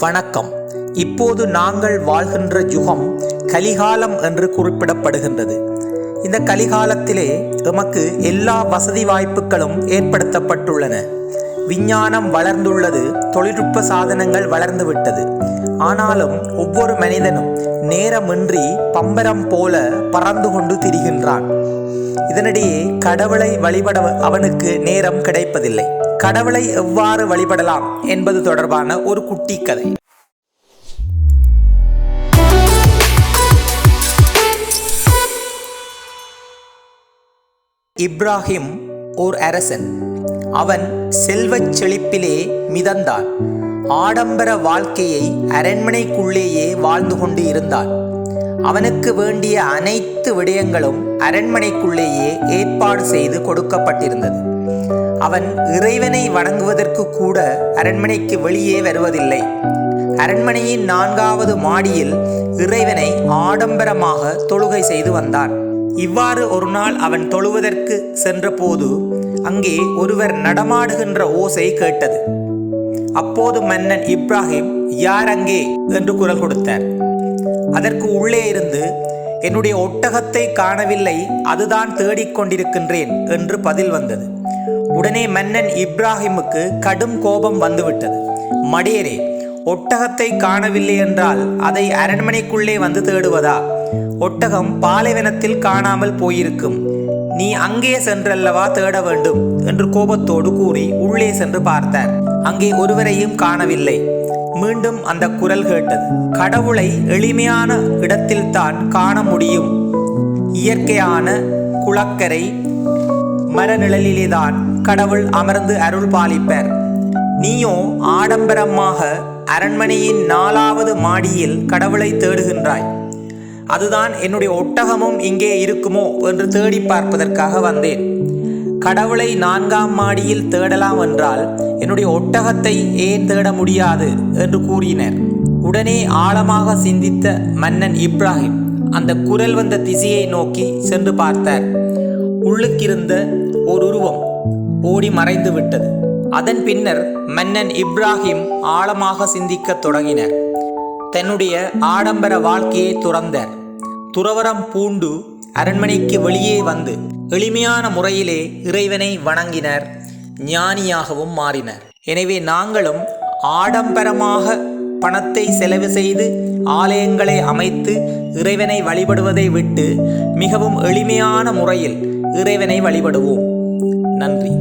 வணக்கம். இப்போது நாங்கள் வாழ்கின்ற யுகம் கலிகாலம் என்று குறிப்பிடப்படுகின்றது. இந்த கலிகாலத்திலே எமக்கு எல்லா வசதி வாய்ப்புகளும் ஏற்படுத்தப்பட்டுள்ளன. விஞ்ஞானம் வளர்ந்துள்ளது, தொழில்நுட்ப சாதனங்கள் வளர்ந்துவிட்டது. ஆனாலும் ஒவ்வொரு மனிதனும் நேரமின்றி பம்பரம் போல பறந்து கொண்டு திரிகின்றான். இதனிடையே கடவுளை வழிபட அவனுக்கு நேரம் கிடைப்பதில்லை. கடவுளை எவ்வாறு வழிபடலாம் என்பது தொடர்பான ஒரு குட்டி கதை. இப்ராஹிம் ஓர் அரசன். அவன் செல்வச் செழிப்பிலே மிதந்தான். ஆடம்பர வாழ்க்கையை அரண்மனைக்குள்ளேயே வாழ்ந்து கொண்டு இருந்தான். அவனுக்கு வேண்டிய அனைத்து விடயங்களும் அரண்மனைக்குள்ளேயே ஏற்பாடு செய்து கொடுக்கப்பட்டிருந்தது. அவன் இறைவனை வணங்குவதற்கு கூட அரண்மனைக்கு வெளியே வருவதில்லை. அரண்மனையின் 4வது மாடியில் இறைவனை ஆடம்பரமாக தொழுகை செய்து வந்தான். இவ்வாறு ஒரு நாள் அவன் தொழுவதற்கு சென்றபோது அங்கே ஒருவர் நடமாடுகின்ற ஓசை கேட்டது. அப்போது மன்னன் இப்ராஹிம், யார் அங்கே என்று குரல் கொடுத்தார். அதற்கு உள்ளே இருந்து, என்னுடைய ஒட்டகத்தை காணவில்லை, அதுதான் தேடிக்கொண்டிருக்கின்றேன் என்று பதில் வந்தது. உடனே மன்னன் இப்ராஹிமுக்கு கடும் கோபம் வந்துவிட்டது. மடையரே, ஒட்டகத்தை காணவில்லை என்றால் அதை அரண்மனைக்குள்ளே வந்து தேடுவதா? ஒட்டகம் பாலைவனத்தில் காணாமல் போயிருக்கும். நீ அங்கே சென்றல்லவா தேட வேண்டும் என்று கோபத்தோடு கூறி உள்ளே சென்று பார்த்தார். அங்கே ஒருவரையும் காணவில்லை. மீண்டும் அந்த குரல் கேட்டது. கடவுளை எளிமையான இடத்தில்தான் காண முடியும். இயற்கையான குளக்கரை மரநிழலிலேதான் கடவுள் அமர்ந்து அருள் பாலிப்பார். நீயோ ஆடம்பரமாக அரண்மனையின் 4வது மாடியில் கடவுளை தேடுகின்றாய். அதுதான் என்னுடைய ஒட்டகமும் இங்கே இருக்குமோ என்று தேடி பார்ப்பதற்காக வந்தேன். கடவுளை 4ஆம் மாடியில் தேடலாம் என்றால் என்னுடைய ஒட்டகத்தை ஏன் தேட முடியாது என்று கூறினர். உடனே ஆழமாக சிந்தித்த மன்னன் இப்ராஹிம் அந்த குரல் வந்த திசையை நோக்கி சென்று பார்த்தார். உள்ளுக்கிருந்த ஒரு உருவம் ஓடி மறைந்து விட்டது. அதன் பின்னர் மன்னன் இப்ராஹிம் ஆழமாக சிந்திக்க தொடங்கினர். தன்னுடைய ஆடம்பர வாழ்க்கையை துறந்தார். துறவரம் பூண்டு அரண்மனைக்கு வெளியே வந்து எளிமையான முறையிலே இறைவனை வணங்கினர். ஞானியாகவும் மாறினர். எனவே நாங்களும் ஆடம்பரமாக பணத்தை செலவு செய்து ஆலயங்களை அமைத்து இறைவனை வழிபடுவதை விட்டு மிகவும் எளிமையான முறையில் இறைவனை வழிபடுவோம். நன்றி.